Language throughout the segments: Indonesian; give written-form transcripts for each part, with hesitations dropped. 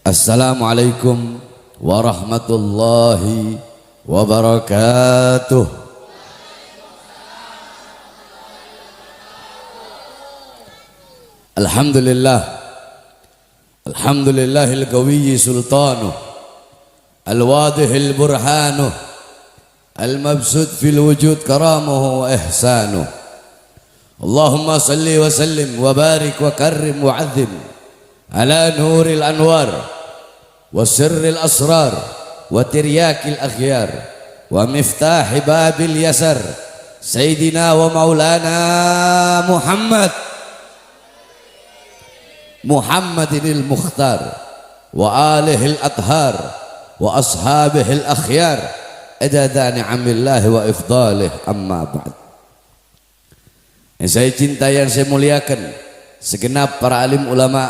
Assalamualaikum warahmatullahi wabarakatuh. Alhamdulillah, alhamdulillahil qawiyyi sultanuh, al-wadihil burhanuh, al-mabsud fil wujud karamuhu wa ihsanuh. Allahumma salli wa sallim wa barik wa karrim wa azim ala nuril anwar wa sirril asrar wa tiryakil akhyar wa miftahi babil yasar sayyidina wa maulana Muhammadinil Mukhtar wa alihil athhar wa ashabihil akhyar adada ni'amillahi wa ifdalih, amma ba'd. Yang saya cintai, yang saya muliakan, segenap para alim ulama,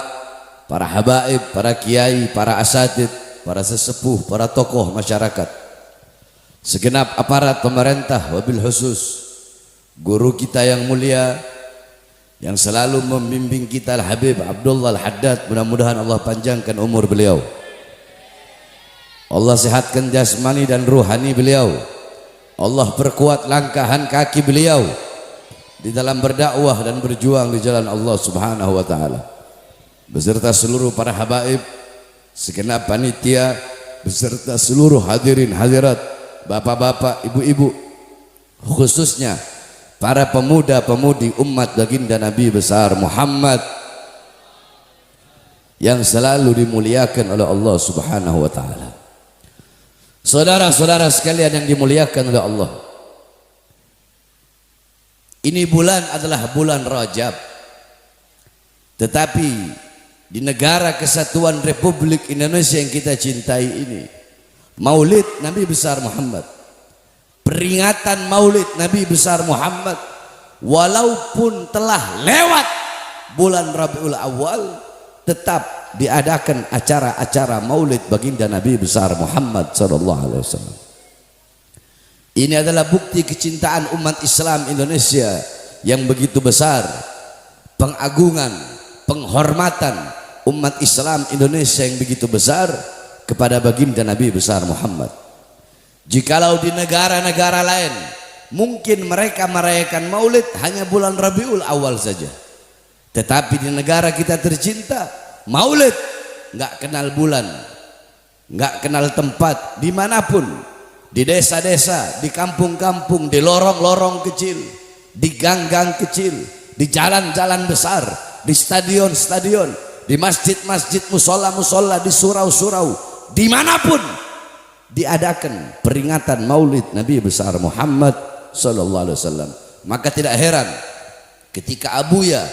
para habaib, para kiai, para asatid, para sesepuh, para tokoh masyarakat, segenap aparat pemerintah, wabil khusus guru kita yang mulia yang selalu membimbing kita, Al-Habib Abdullah Al-Haddad, mudah-mudahan Allah panjangkan umur beliau, Allah sehatkan jasmani dan ruhani beliau, Allah perkuat langkahan kaki beliau di dalam berdakwah dan berjuang di jalan Allah Subhanahu wa taala, beserta seluruh para habaib, segenap panitia, beserta seluruh hadirin hadirat, bapak-bapak, ibu-ibu, khususnya para pemuda-pemudi umat baginda Nabi besar Muhammad yang selalu dimuliakan oleh Allah Subhanahu wa taala. Saudara-saudara sekalian yang dimuliakan oleh Allah, ini bulan adalah bulan Rajab, tetapi di negara kesatuan Republik Indonesia yang kita cintai ini, Maulid Nabi besar Muhammad, peringatan Maulid Nabi besar Muhammad, walaupun telah lewat bulan Rabiul Awal, tetap diadakan acara-acara Maulid baginda Nabi besar Muhammad sallallahu alaihi wasallam. Ini adalah bukti kecintaan umat Islam Indonesia yang begitu besar, pengagungan, penghormatan umat Islam Indonesia yang begitu besar kepada baginda Nabi besar Muhammad. Jikalau di negara-negara lain mungkin mereka merayakan Maulid hanya bulan Rabiul Awal saja, tetapi di negara kita tercinta, Maulid nggak kenal bulan, nggak kenal tempat, dimanapun, di desa-desa, di kampung-kampung, di lorong-lorong kecil, di gang-gang kecil, di jalan-jalan besar, di stadion-stadion, di masjid-masjid, musola-musola, di surau-surau, dimanapun diadakan peringatan Maulid Nabi besar Muhammad sallallahu alaihi wasallam. Maka tidak heran ketika Abuya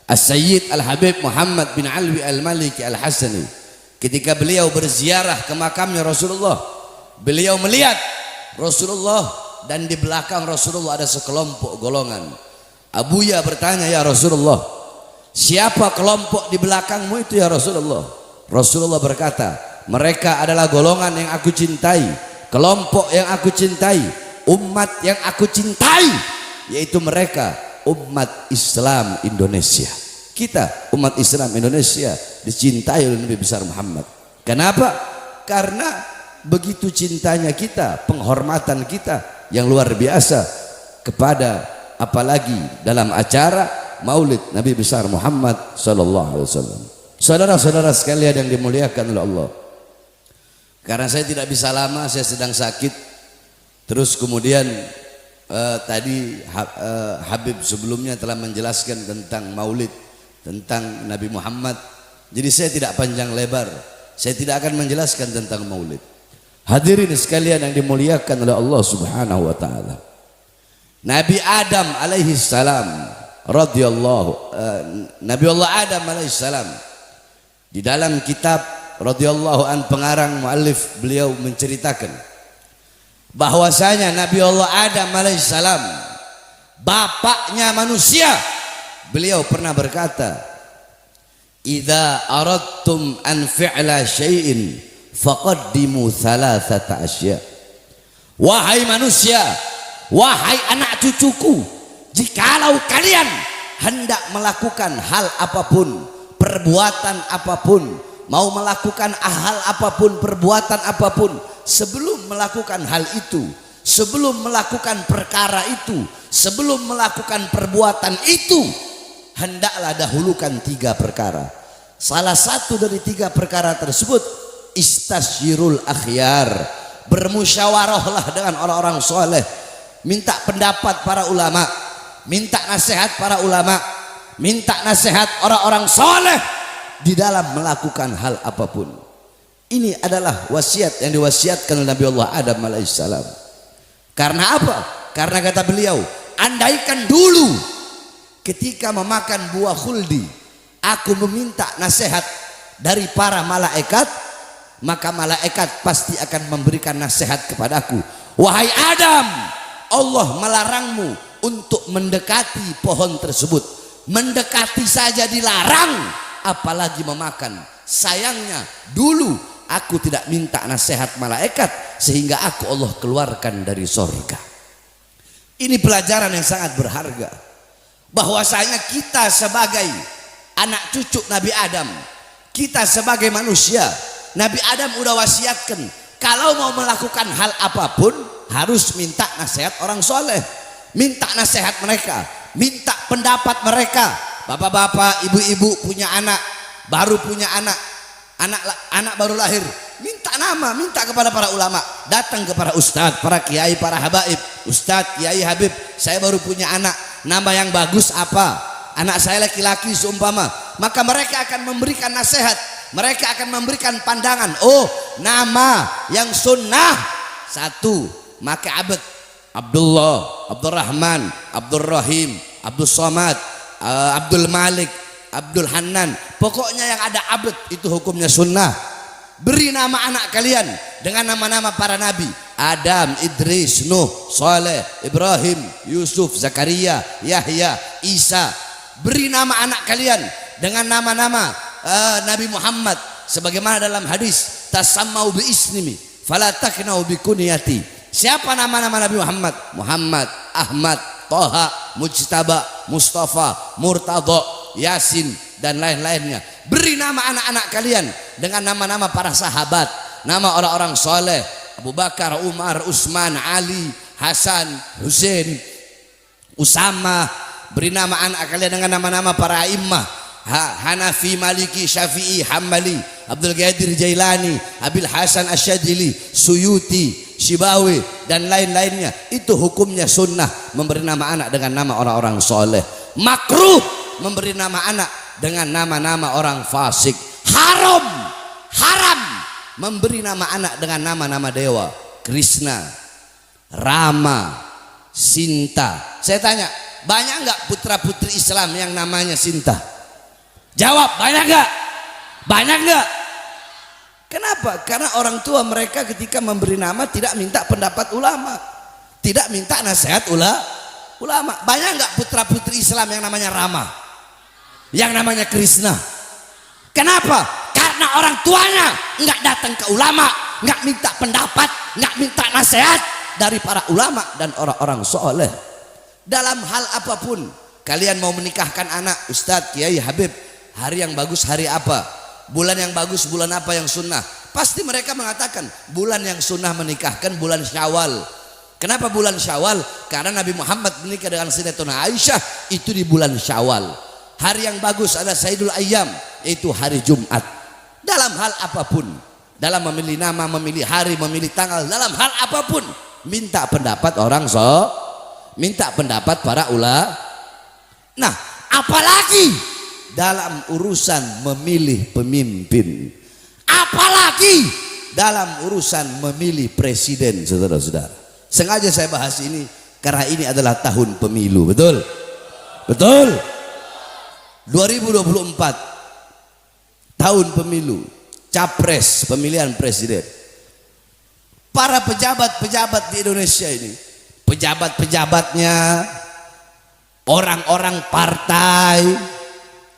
As-Sayyid Al-Habib Muhammad bin Alwi Al-Maliki Al-Hasani, ketika beliau berziarah ke makamnya Rasulullah, beliau melihat Rasulullah dan di belakang Rasulullah ada sekelompok golongan. Abuya bertanya, ya Rasulullah, siapa kelompok di belakangmu itu ya Rasulullah? Rasulullah berkata, mereka adalah golongan yang aku cintai, kelompok yang aku cintai, umat yang aku cintai, yaitu mereka umat Islam Indonesia. Kita umat Islam Indonesia dicintai oleh Nabi besar Muhammad. Kenapa? Karena begitu cintanya kita, penghormatan kita yang luar biasa kepada, apalagi dalam acara Maulid Nabi besar Muhammad sallallahu alaihi wasallam. Saudara-saudara sekalian yang dimuliakan oleh Allah, karena saya tidak bisa lama, saya sedang sakit. Terus kemudian tadi Habib sebelumnya telah menjelaskan tentang Maulid, tentang Nabi Muhammad. Jadi saya tidak panjang lebar, saya tidak akan menjelaskan tentang Maulid. Hadirin sekalian yang dimuliakan oleh Allah Subhanahu wa taala, Nabi Adam alaihi salam Nabi Allah Adam alaihi salam, di dalam kitab radhiyallahu an pengarang muallif beliau menceritakan bahwasanya Nabi Allah Adam alaihi salam, bapaknya manusia, beliau pernah berkata, idza aradtum an fi'la syai'in faqaddimu thalathata asya. Wahai manusia, wahai anak cucuku, jikalau kalian hendak melakukan hal apapun, perbuatan apapun, mau melakukan hal apapun, perbuatan apapun, sebelum melakukan hal itu, sebelum melakukan perkara itu, sebelum melakukan perbuatan itu, hendaklah dahulukan 3 perkara. Salah satu dari 3 perkara tersebut, istasyirul akhyar, bermusyawarahlah dengan orang-orang soleh, minta pendapat para ulama, minta nasihat para ulama, minta nasihat orang-orang soleh di dalam melakukan hal apapun. Ini adalah wasiat yang diwasiatkan oleh Nabi Allah Adam alaihissalam. Karena apa? Karena kata beliau, andaikan dulu ketika memakan buah khuldi aku meminta nasihat dari para malaikat, maka malaikat pasti akan memberikan nasihat kepadaku. Wahai Adam, Allah melarangmu untuk mendekati pohon tersebut. Mendekati saja dilarang, apalagi memakan. Sayangnya dulu aku tidak minta nasihat malaikat sehingga aku Allah keluarkan dari sorga. Ini pelajaran yang sangat berharga, bahwasanya kita sebagai anak cucu Nabi Adam, kita sebagai manusia, Nabi Adam udah wasiatkan kalau mau melakukan hal apapun harus minta nasihat orang soleh, minta nasihat mereka, minta pendapat mereka. Bapak-bapak, ibu-ibu punya anak, baru punya anak baru lahir, minta nama, minta kepada para ulama, datang kepada ustadz, para kiai, para habaib. Ustadz, kiai, habib, saya baru punya anak, nama yang bagus apa? Anak saya laki-laki seumpama. Maka mereka akan memberikan nasihat, mereka akan memberikan pandangan. Oh, nama yang sunnah 1, maka abad Abdullah, Abdurrahman, Abdurrahim, Abdul Somad, Abdul Malik, Abdul Hanan, pokoknya yang ada abad itu hukumnya sunnah. Beri nama anak kalian dengan nama-nama para nabi, Adam, Idris, Nuh, Saleh, Ibrahim, Yusuf, Zakaria, Yahya, Isa. Beri nama anak kalian dengan nama-nama Nabi Muhammad, sebagaimana dalam hadis, tasammau bi ismi fala taknau bi kunyati. Siapa nama-nama Nabi Muhammad? Muhammad, Ahmad, Toha, Mujtaba, Mustafa, Murtadha, Yasin, dan lain-lainnya. Beri nama anak-anak kalian dengan nama-nama para sahabat, nama orang-orang soleh, Abu Bakar, Umar, Utsman, Ali, Hasan, Husain, Usama. Beri nama anak kalian dengan nama-nama para imam, Hanafi, Maliki, Syafi'i, Hambali, Abdul Qadir Jailani, Abil Hasan Asyadili, Suyuti, Shibawi, dan lain-lainnya. Itu hukumnya sunnah, memberi nama anak dengan nama orang-orang soleh. Makruh memberi nama anak dengan nama-nama orang fasik. Haram memberi nama anak dengan nama-nama dewa. Krishna, Rama, Sinta. Saya tanya, banyak nggak putra putri Islam yang namanya Sinta? Jawab, banyak nggak? Banyak nggak? Kenapa? Karena orang tua mereka ketika memberi nama tidak minta pendapat ulama, tidak minta nasihat ulama. Banyak nggak putra putri Islam yang namanya Rama, yang namanya Krishna? Kenapa? Karena orang tuanya nggak datang ke ulama, nggak minta pendapat, nggak minta nasihat dari para ulama dan orang-orang soleh. Dalam hal apapun, kalian mau menikahkan anak, ustadz, kiai, habib, hari yang bagus hari apa? Bulan yang bagus bulan apa yang sunnah? Pasti mereka mengatakan bulan yang sunnah menikahkan bulan Syawal. Kenapa bulan Syawal? Karena Nabi Muhammad menikah dengan Sayyidatuna Aisyah itu di bulan Syawal. Hari yang bagus adalah Sayyidul Ayyam, yaitu hari Jumat. Dalam hal apapun, dalam memilih nama, memilih hari, memilih tanggal, dalam hal apapun, minta pendapat orang minta pendapat para ulama. Nah, apalagi dalam urusan memilih pemimpin, apalagi dalam urusan memilih presiden, saudara-saudara. Sengaja saya bahas ini karena ini adalah tahun pemilu, betul? Betul? 2024 tahun pemilu, capres, pemilihan presiden. Para pejabat-pejabat di Indonesia ini, pejabat-pejabatnya, orang-orang partai,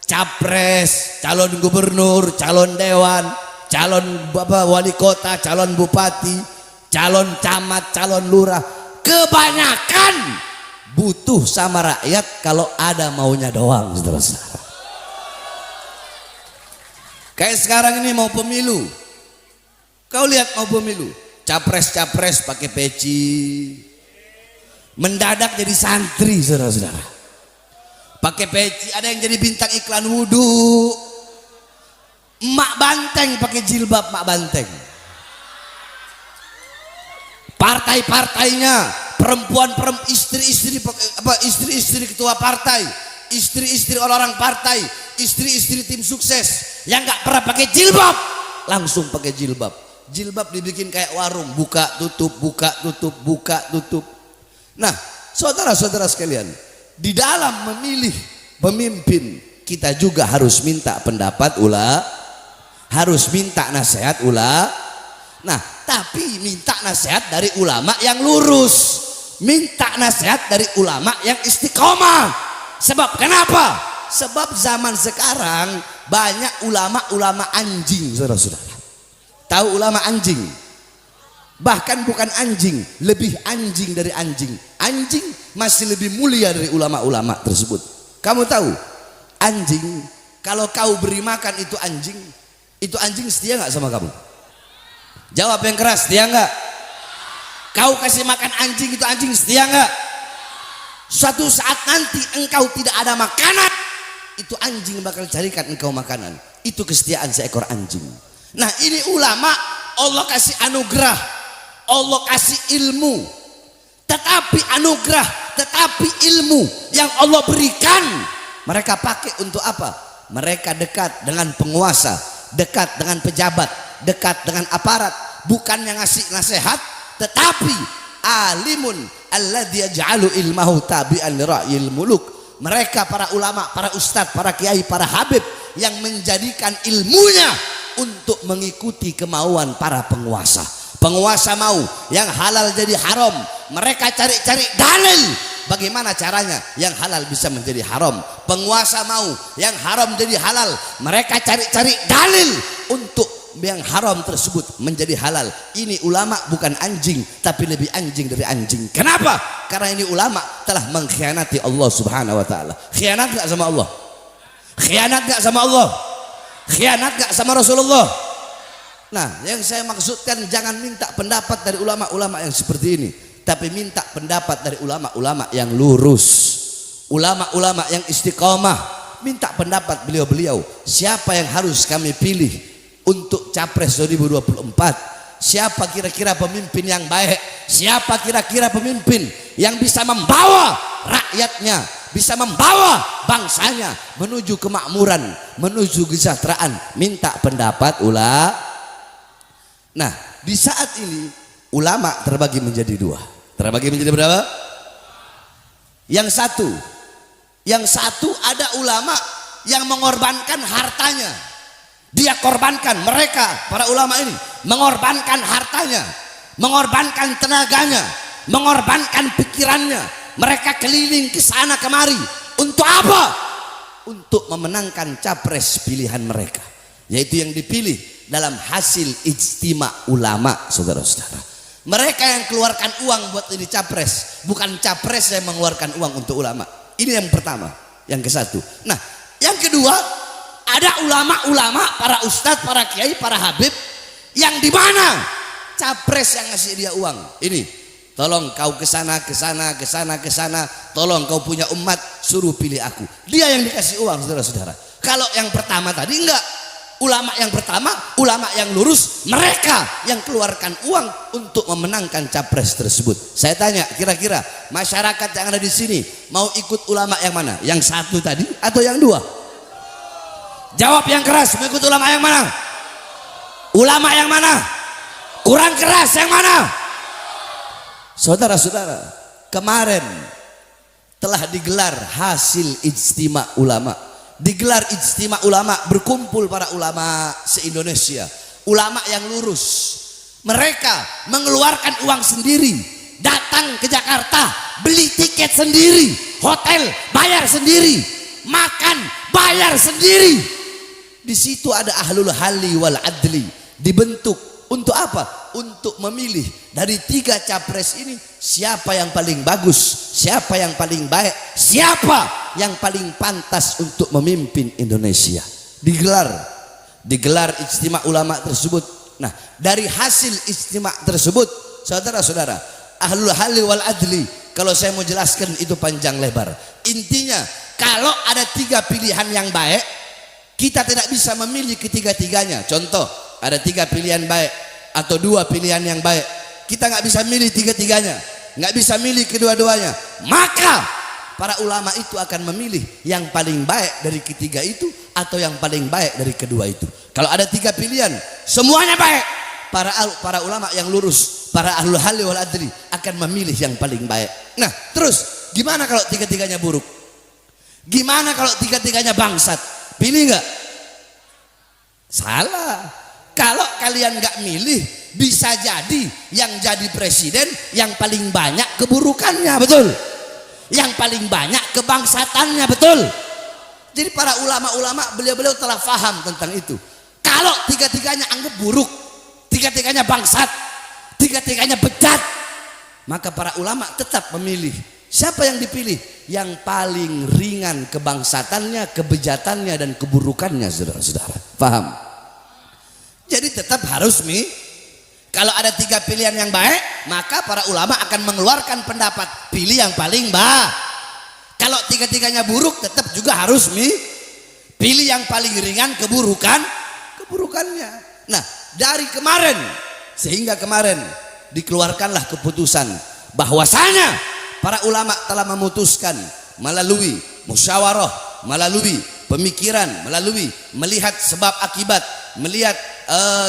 capres, calon gubernur, calon dewan, calon wali kota, calon bupati, calon camat, calon lurah, kebanyakan butuh sama rakyat kalau ada maunya doang, saudara-saudara. Kayak sekarang ini mau pemilu, kau lihat mau pemilu, capres-capres pakai peci, mendadak jadi santri saudara-saudara, pakai peci, ada yang jadi bintang iklan wudhu, emak banteng pakai jilbab, emak banteng. Partai-partainya perempuan istri-istri ketua partai, istri-istri orang-orang partai, istri-istri tim sukses yang nggak pernah pakai jilbab langsung pakai jilbab. Jilbab dibikin kayak warung, buka tutup, buka tutup, buka tutup. Nah, saudara-saudara sekalian, di dalam memilih pemimpin kita juga harus minta pendapat harus minta nasihat Nah, tapi minta nasihat dari ulama yang lurus, minta nasihat dari ulama yang istiqomah. Sebab kenapa? Sebab zaman sekarang banyak ulama-ulama anjing, saudara-saudara. Tahu ulama anjing? Bahkan bukan anjing, lebih anjing dari anjing. Anjing masih lebih mulia dari ulama-ulama tersebut. Kamu tahu, anjing kalau kau beri makan itu anjing setia nggak sama kamu? Jawab yang keras, setia nggak? Kau kasih makan anjing, itu anjing setia nggak? Suatu saat nanti engkau tidak ada makanan, itu anjing bakal carikan engkau makanan. Itu kesetiaan seekor anjing. Nah, ini ulama, Allah kasih anugerah, Allah kasih ilmu. Tetapi anugerah, tetapi ilmu yang Allah berikan, mereka pakai untuk apa? Mereka dekat dengan penguasa, dekat dengan pejabat, dekat dengan aparat, bukan yang ngasih nasihat, tetapi alimun alladzi yaj'alu ilmahu tabi'an li ra'yil muluk. Mereka para ulama, para ustadz, para kiai, para habib yang menjadikan ilmunya untuk mengikuti kemauan para penguasa. Penguasa mau yang halal jadi haram, mereka cari-cari dalil bagaimana caranya yang halal bisa menjadi haram. Penguasa mau yang haram jadi halal, mereka cari-cari dalil untuk yang haram tersebut menjadi halal. Ini ulama bukan anjing, tapi lebih anjing dari anjing. Kenapa? Karena ini ulama telah mengkhianati Allah Subhanahu wa taala. Khianat gak sama Allah? Khianat gak sama Allah? Khianat gak sama Rasulullah? Nah, yang saya maksudkan, jangan minta pendapat dari ulama-ulama yang seperti ini, tapi minta pendapat dari ulama-ulama yang lurus, ulama-ulama yang istiqomah. Minta pendapat beliau-beliau, siapa yang harus kami pilih untuk Capres 2024? Siapa kira-kira pemimpin yang baik? Siapa kira-kira pemimpin yang bisa membawa rakyatnya, bisa membawa bangsanya menuju kemakmuran, menuju kesejahteraan? Minta pendapat ulama. Nah, di saat ini ulama terbagi menjadi dua. Terbagi menjadi berapa? Yang satu ada ulama yang mengorbankan hartanya. Dia korbankan, mereka para ulama ini mengorbankan hartanya, mengorbankan tenaganya, mengorbankan pikirannya. Mereka keliling ke sana kemari untuk apa? Untuk memenangkan capres pilihan mereka, yaitu yang dipilih dalam hasil ijtima ulama, saudara-saudara. Mereka yang keluarkan uang buat ini capres, bukan capres yang mengeluarkan uang untuk ulama. Ini yang pertama, yang ke satu. Nah, yang kedua, ada ulama-ulama, para ustadz, para kiai, para habib yang di mana capres yang ngasih dia uang. Ini, tolong kau ke sana, ke sana, ke sana, ke sana. Tolong kau punya umat, suruh pilih aku. Dia yang dikasih uang, saudara-saudara. Kalau yang pertama tadi enggak. Ulama yang pertama, ulama yang lurus, mereka yang keluarkan uang untuk memenangkan capres tersebut. Saya tanya, kira-kira masyarakat yang ada di sini mau ikut ulama yang mana? Yang satu tadi atau yang dua? Jawab yang keras, mau ikut ulama yang mana? Ulama yang mana? Kurang keras yang mana? Saudara-saudara, kemarin telah digelar hasil ijtima ulama. Digelar ijtima ulama, berkumpul para ulama se-Indonesia, ulama yang lurus. Mereka mengeluarkan uang sendiri, datang ke Jakarta, beli tiket sendiri, hotel bayar sendiri, makan bayar sendiri. Di situ ada ahlul halli wal adli, dibentuk untuk apa? Untuk memilih dari 3 capres ini siapa yang paling bagus, siapa yang paling baik, siapa yang paling pantas untuk memimpin Indonesia. Digelar digelar ijtima ulama tersebut. Nah, dari hasil ijtima tersebut, saudara-saudara, ahlul halli wal adli, kalau saya mau jelaskan itu panjang lebar. Intinya, kalau ada 3 pilihan yang baik, kita tidak bisa memilih ketiga-tiganya. Contoh, ada 3 pilihan baik atau 2 pilihan yang baik, kita nggak bisa milih tiga-tiganya, nggak bisa milih kedua-duanya. Maka para ulama itu akan memilih yang paling baik dari ketiga itu atau yang paling baik dari kedua itu. Kalau ada 3 pilihan, semuanya baik, para ulama yang lurus, para ahlul halli wal adli akan memilih yang paling baik. Nah, terus gimana kalau tiga-tiganya buruk? Gimana kalau tiga-tiganya bangsat? Pilih nggak? Salah. Kalau kalian nggak milih, bisa jadi yang jadi presiden yang paling banyak keburukannya, betul? Yang paling banyak kebangsatannya, betul? Jadi para ulama-ulama, beliau-beliau telah faham tentang itu. Kalau tiga-tiganya anggap buruk, tiga-tiganya bangsat, tiga-tiganya bejat, maka para ulama tetap memilih. Siapa yang dipilih? Yang paling ringan kebangsatannya, kebejatannya, dan keburukannya, saudara-saudara. Paham? Jadi tetap harus kalau ada 3 pilihan yang baik, maka para ulama akan mengeluarkan pendapat pilih yang paling baik. Kalau tiga-tiganya buruk, tetap juga harus pilih yang paling ringan keburukannya. Nah, dari kemarin sehingga kemarin dikeluarkanlah keputusan bahwasanya para ulama telah memutuskan melalui musyawarah, melalui pemikiran, melalui melihat sebab akibat, melihat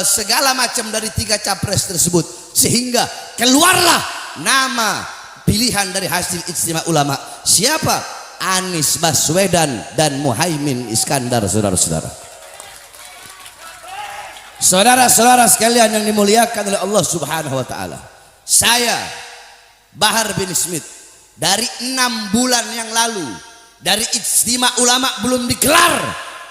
segala macam dari 3 capres tersebut, sehingga keluarlah nama pilihan dari hasil ijtima ulama. Siapa? Anies Baswedan dan Muhaimin Iskandar, saudara-saudara. Saudara-saudara sekalian yang dimuliakan oleh Allah Subhanahu wa taala. Saya Bahar bin Smith dari 6 bulan yang lalu, dari ijtima ulama belum digelar,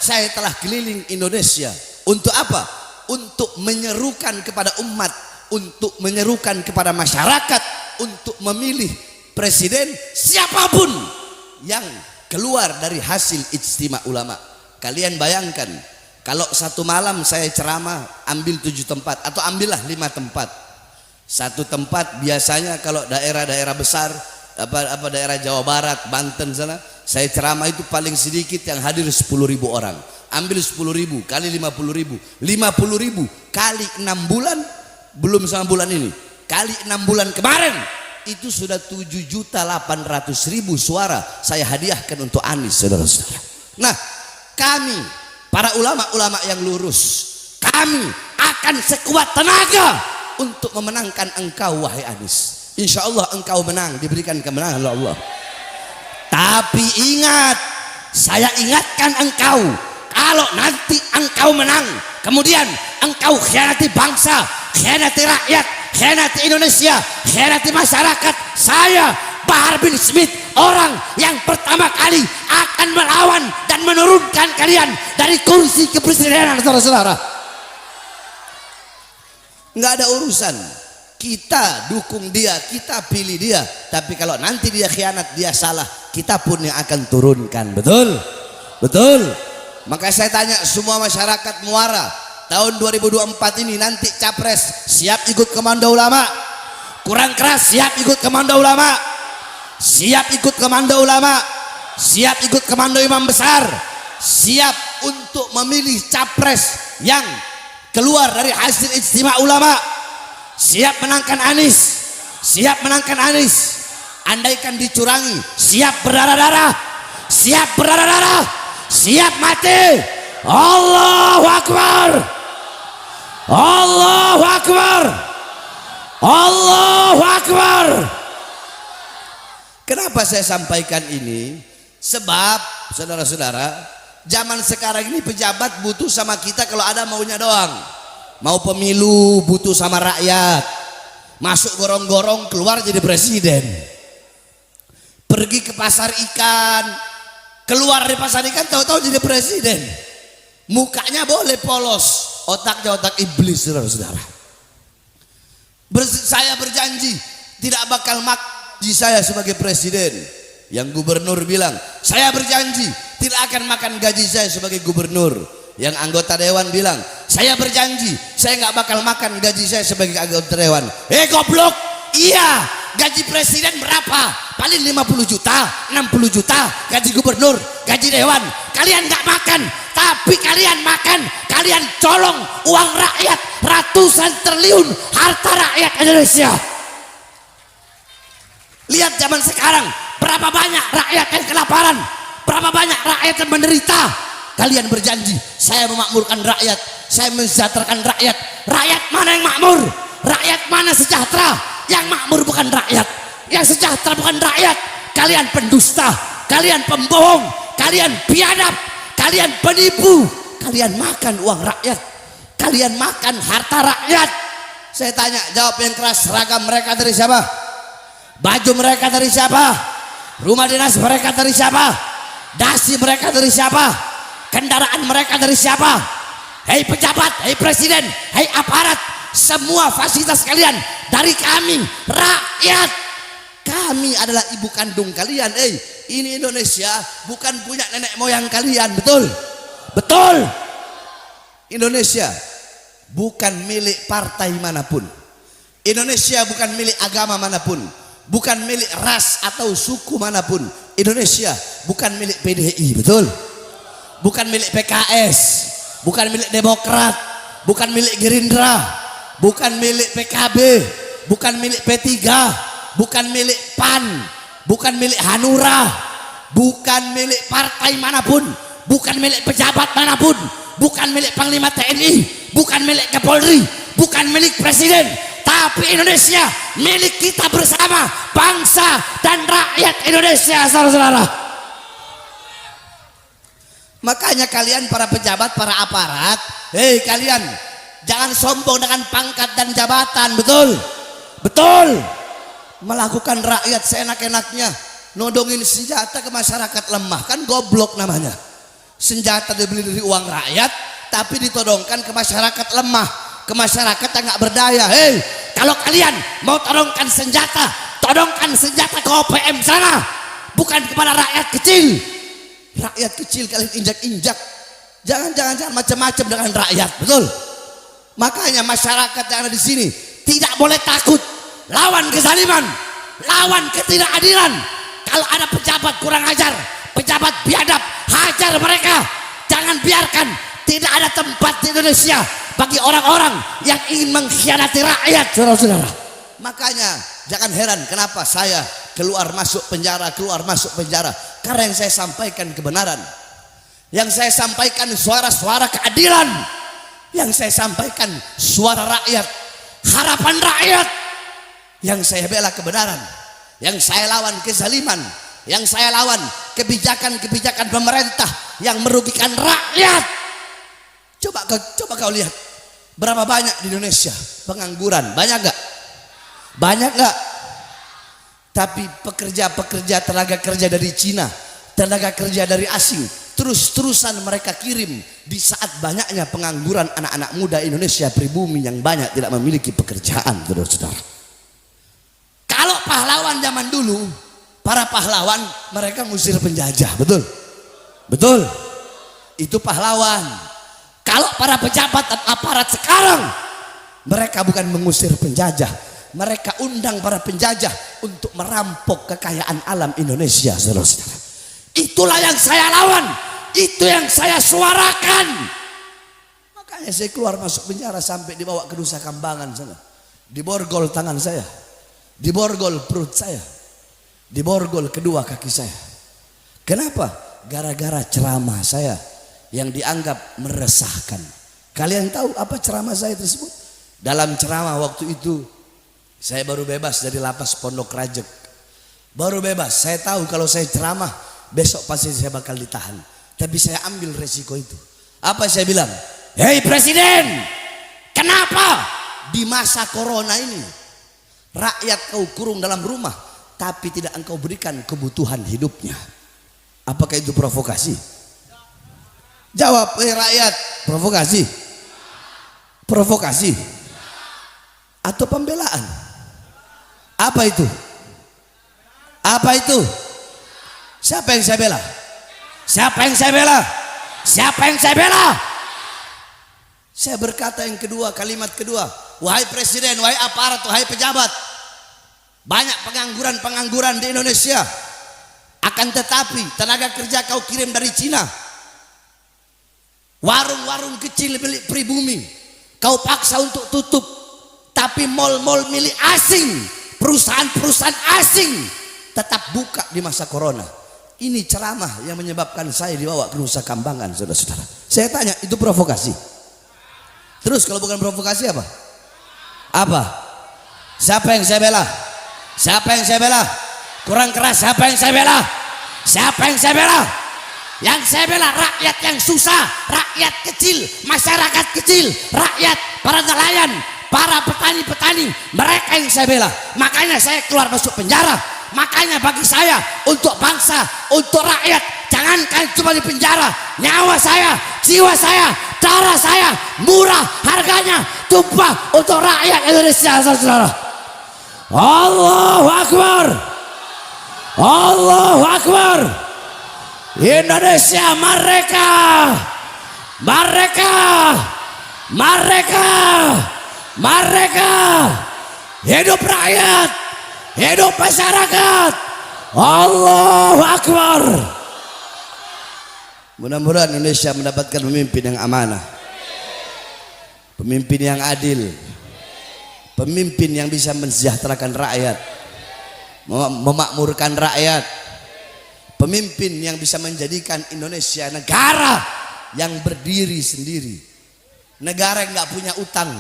saya telah keliling Indonesia. Untuk apa? Untuk menyerukan kepada umat, untuk menyerukan kepada masyarakat untuk memilih presiden siapapun yang keluar dari hasil ijtima ulama. Kalian bayangkan, kalau satu malam saya ceramah ambil 7 tempat atau ambillah 5 tempat. Satu tempat biasanya kalau daerah-daerah besar, apa daerah Jawa Barat, Banten sana, saya ceramah itu paling sedikit yang hadir 10.000 orang. Ambil 10.000 kali 50.000, 50.000 kali 6 bulan, belum sama bulan ini, kali 6 bulan kemarin, itu sudah 7.800.000 suara saya hadiahkan untuk Anies, saudara-saudara. Nah, kami para ulama-ulama yang lurus, kami akan sekuat tenaga untuk memenangkan engkau, wahai Anies. Insya Allah engkau menang, diberikan kemenangan oleh Allah. Tapi ingat, saya ingatkan engkau, kalau nanti engkau menang, kemudian engkau khianati bangsa, khianati rakyat, khianati Indonesia, khianati masyarakat, saya Bahar bin Smith, orang yang pertama kali akan melawan dan menurunkan kalian dari kursi kepresidenan, saudara-saudara. Nggak ada urusan, kita dukung dia, kita pilih dia, tapi kalau nanti dia khianat, dia salah, kita pun yang akan turunkan. Betul? Betul? Maka saya tanya semua masyarakat Muara, tahun 2024 ini nanti capres siap ikut komando ulama? Kurang keras, siap ikut komando ulama? Siap ikut komando ulama? Siap ikut komando imam besar? Siap untuk memilih capres yang keluar dari hasil ijtima ulama? Siap menangkan Anies? Siap menangkan Anies? Andaikan dicurangi, siap berdarah-darah? Siap berdarah-darah? Siap mati? Allahu Akbar, Allahu Akbar, Allahu Akbar. Kenapa saya sampaikan ini? Sebab saudara-saudara, zaman sekarang ini pejabat butuh sama kita kalau ada maunya doang. Mau pemilu butuh sama rakyat, masuk gorong-gorong keluar jadi presiden. Pergi ke pasar ikan, keluar dari pasar ikan tahu-tahu jadi presiden. Mukanya boleh polos, otaknya otak iblis, saudara-saudara. Saya berjanji tidak bakal mati saya sebagai presiden. Yang gubernur bilang, saya berjanji tidak akan makan gaji saya sebagai gubernur. Yang anggota dewan bilang, saya berjanji saya nggak bakal makan gaji saya sebagai anggota dewan. Goblok, iya, gaji presiden berapa? Paling 50 juta, 60 juta, gaji gubernur, gaji dewan. Kalian nggak makan, tapi kalian makan, kalian colong uang rakyat, ratusan triliun harta rakyat Indonesia. Lihat zaman sekarang, berapa banyak rakyat yang kelaparan, berapa banyak rakyat yang menderita. Kalian berjanji, saya memakmurkan rakyat, saya mensejahterakan rakyat. Rakyat mana yang makmur? Rakyat mana sejahtera? Yang makmur bukan rakyat, yang sejahtera bukan rakyat. Kalian pendusta, kalian pembohong, kalian biadab, kalian penipu. Kalian makan uang rakyat, kalian makan harta rakyat. Saya tanya, jawab yang keras. Seragam mereka dari siapa? Baju mereka dari siapa? Rumah dinas mereka dari siapa? Dasi mereka dari siapa? Kendaraan mereka dari siapa? Hei pejabat, hei presiden, hei aparat, semua fasilitas kalian dari kami, rakyat. Kami adalah ibu kandung kalian. Ini Indonesia bukan punya nenek moyang kalian, betul? Betul. Indonesia bukan milik partai manapun. Indonesia bukan milik agama manapun, bukan milik ras atau suku manapun. Indonesia bukan milik PDI, betul? Bukan milik PKS, bukan milik Demokrat, bukan milik Gerindra, bukan milik PKB, bukan milik P3, bukan milik PAN, bukan milik Hanura, bukan milik partai manapun, bukan milik pejabat manapun, bukan milik Panglima TNI, bukan milik Kapolri, bukan milik Presiden. Tapi Indonesia milik kita bersama, bangsa dan rakyat Indonesia, saudara-saudara. Makanya kalian para pejabat, para aparat, kalian jangan sombong dengan pangkat dan jabatan, betul? Betul. Melakukan rakyat seenak-enaknya, nodongin senjata ke masyarakat lemah, kan goblok namanya. Senjata dibeli dari uang rakyat, tapi ditodongkan ke masyarakat lemah, ke masyarakat yang nggak berdaya. Kalau kalian mau todongkan senjata ke OPM sana, bukan kepada rakyat kecil. Rakyat kecil kalian injak-injak. Jangan macam-macam dengan rakyat, betul? Makanya masyarakat yang ada di sini tidak boleh takut lawan kezaliman, lawan ketidakadilan. Kalau ada pejabat kurang ajar, pejabat biadab, hajar mereka. Jangan biarkan. Tidak ada tempat di Indonesia bagi orang-orang yang ingin mengkhianati rakyat, saudara-saudara. Makanya jangan heran kenapa saya keluar masuk penjara. Karena yang saya sampaikan kebenaran, yang saya sampaikan suara-suara keadilan, yang saya sampaikan suara rakyat, harapan rakyat. Yang saya bela kebenaran, yang saya lawan kezaliman, yang saya lawan kebijakan-kebijakan pemerintah yang merugikan rakyat. Coba kau lihat, berapa banyak di Indonesia pengangguran? Banyak gak? Banyak gak? Tapi pekerja-pekerja, tenaga kerja dari Cina, tenaga kerja dari asing, terus-terusan mereka kirim di saat banyaknya pengangguran anak-anak muda Indonesia pribumi yang banyak tidak memiliki pekerjaan, saudara-saudara. Kalau pahlawan zaman dulu, para pahlawan mereka ngusir penjajah, betul? Betul? Itu pahlawan. Kalau para pejabat dan aparat sekarang, mereka bukan mengusir penjajah, mereka undang para penjajah untuk merampok kekayaan alam Indonesia, saudara-saudara. Itulah yang saya lawan, itu yang saya suarakan. Makanya saya keluar masuk penjara sampai dibawa ke Nusa Kambangan sana. Diborgol tangan saya, diborgol perut saya, diborgol kedua kaki saya. Kenapa? Gara-gara ceramah saya yang dianggap meresahkan. Kalian tahu apa ceramah saya tersebut? Dalam ceramah waktu itu, saya baru bebas dari lapas Pondok Rajek. Baru bebas. Saya tahu kalau saya ceramah, besok pasti saya bakal ditahan. Tapi saya ambil resiko itu. Apa saya bilang? Hei Presiden, kenapa di masa corona ini rakyat kau kurung dalam rumah, tapi tidak engkau berikan kebutuhan hidupnya? Apakah itu provokasi? Jawab, rakyat, provokasi? Provokasi? Atau pembelaan? Apa itu? Apa itu? Siapa yang saya bela? Siapa yang saya bela? Siapa yang saya bela? Saya berkata yang kedua, kalimat kedua, wahai presiden, wahai aparat, wahai pejabat, banyak pengangguran di Indonesia. Akan tetapi tenaga kerja kau kirim dari Cina. Warung-warung kecil milik pribumi kau paksa untuk tutup. Tapi mal-mal milik asing, perusahaan-perusahaan asing tetap buka di masa corona. Ini ceramah yang menyebabkan saya dibawa ke Nusa Kambangan, saudara-saudara. Saya tanya, itu provokasi? Terus kalau bukan provokasi apa? Apa? Siapa yang saya bela? Siapa yang saya bela? Kurang keras, siapa yang saya bela? Siapa yang saya bela? Yang saya bela rakyat yang susah, rakyat kecil, masyarakat kecil, rakyat, para nelayan, para petani-petani, mereka yang saya bela. Makanya saya keluar masuk penjara. Makanya bagi saya, untuk bangsa, untuk rakyat, jangankan cuma di penjara, nyawa saya, jiwa saya, darah saya, murah harganya, tumpah untuk rakyat Indonesia, saudara. Allahu Akbar, Allahu Akbar. Indonesia merdeka, merdeka, merdeka, merdeka. Hidup rakyat, hidup masyarakat. Allahu Akbar. Mudah-mudahan Indonesia mendapatkan pemimpin yang amanah, pemimpin yang adil, pemimpin yang bisa mensejahterakan rakyat, memakmurkan rakyat, pemimpin yang bisa menjadikan Indonesia negara yang berdiri sendiri, negara yang nggak punya utang,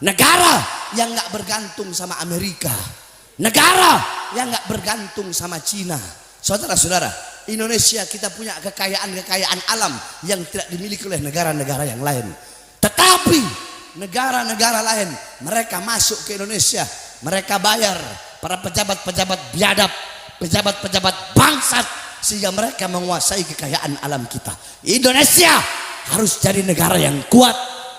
negara yang nggak bergantung sama Amerika, negara yang nggak bergantung sama Cina. Saudara-saudara, Indonesia kita punya kekayaan alam yang tidak dimiliki oleh negara-negara yang lain. Tetapi negara-negara lain, mereka masuk ke Indonesia, mereka bayar para pejabat-pejabat biadab, pejabat-pejabat bangsat, sehingga mereka menguasai kekayaan alam kita. Indonesia harus jadi negara yang kuat,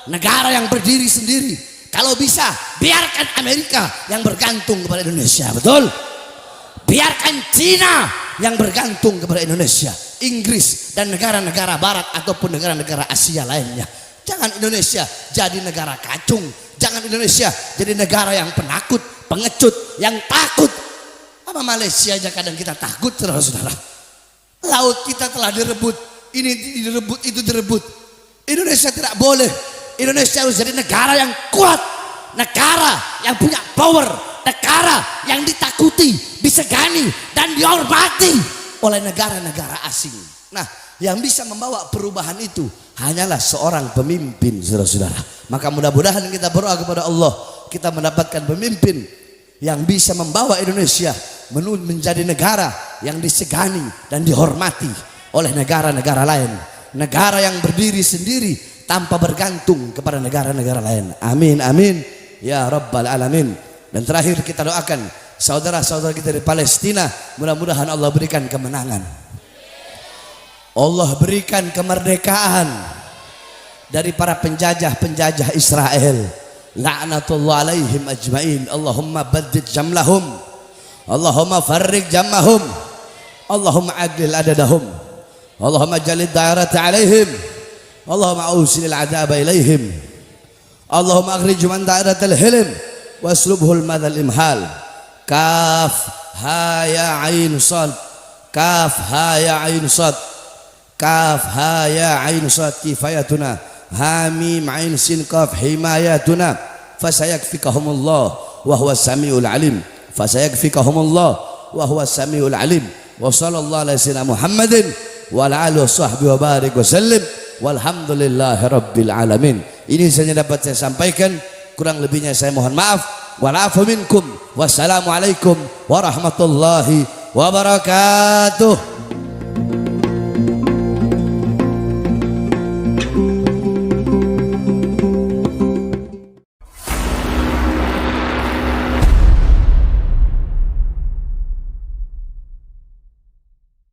negara yang berdiri sendiri. Kalau bisa, biarkan Amerika yang bergantung kepada Indonesia, betul? Biarkan Cina yang bergantung kepada Indonesia, Inggris dan negara-negara Barat ataupun negara-negara Asia lainnya. Jangan Indonesia jadi negara kacung. Jangan Indonesia jadi negara yang penakut, pengecut, yang takut. Apa Malaysia aja kadang kita takut, saudara-saudara. Laut kita telah direbut, ini direbut, itu direbut. Indonesia tidak boleh. Indonesia harus jadi negara yang kuat, negara yang punya power, negara yang ditakuti, disegani dan dihormati oleh negara-negara asing. Nah, yang bisa membawa perubahan itu hanyalah seorang pemimpin, saudara-saudara. Maka mudah-mudahan kita berdoa kepada Allah, kita mendapatkan pemimpin yang bisa membawa Indonesia menjadi negara yang disegani dan dihormati oleh negara-negara lain, negara yang berdiri sendiri tanpa bergantung kepada negara-negara lain. Amin, amin ya rabbal alamin. Dan terakhir kita doakan saudara-saudara kita di Palestina, mudah-mudahan Allah berikan kemenangan, Allah berikan kemerdekaan dari para penjajah-penjajah Israel. La'natullah alaihim ajmain. Allahumma baddid jamlahum, Allahumma farrik jammahum, Allahumma adlil adadahum, Allahumma jalid dairata alaihim, Allahumma awsilil adaba ilaihim, Allahumma akhrij man dairatal hilm waslubhul madal imhal. Kaf ha ya ain sad, kaf ha ya ain sad, kaf ha ya ain sad kifayatuna, ha mim ain sin kaf himayatuna. Fasayakfikahumullah wa huwas samiul alim, fasayakfikahumullah wa huwas samiul alim. Wa sallallahu alaihi wasallam Muhammadin wa ala alihi washabbihi wa barik wa sallim. Walhamdulillahi rabbil alamin. Ini saja dapat saya sampaikan, kurang lebihnya saya mohon maaf. Wa'afu minkum. Wassalamualaikum warahmatullahi wabarakatuh.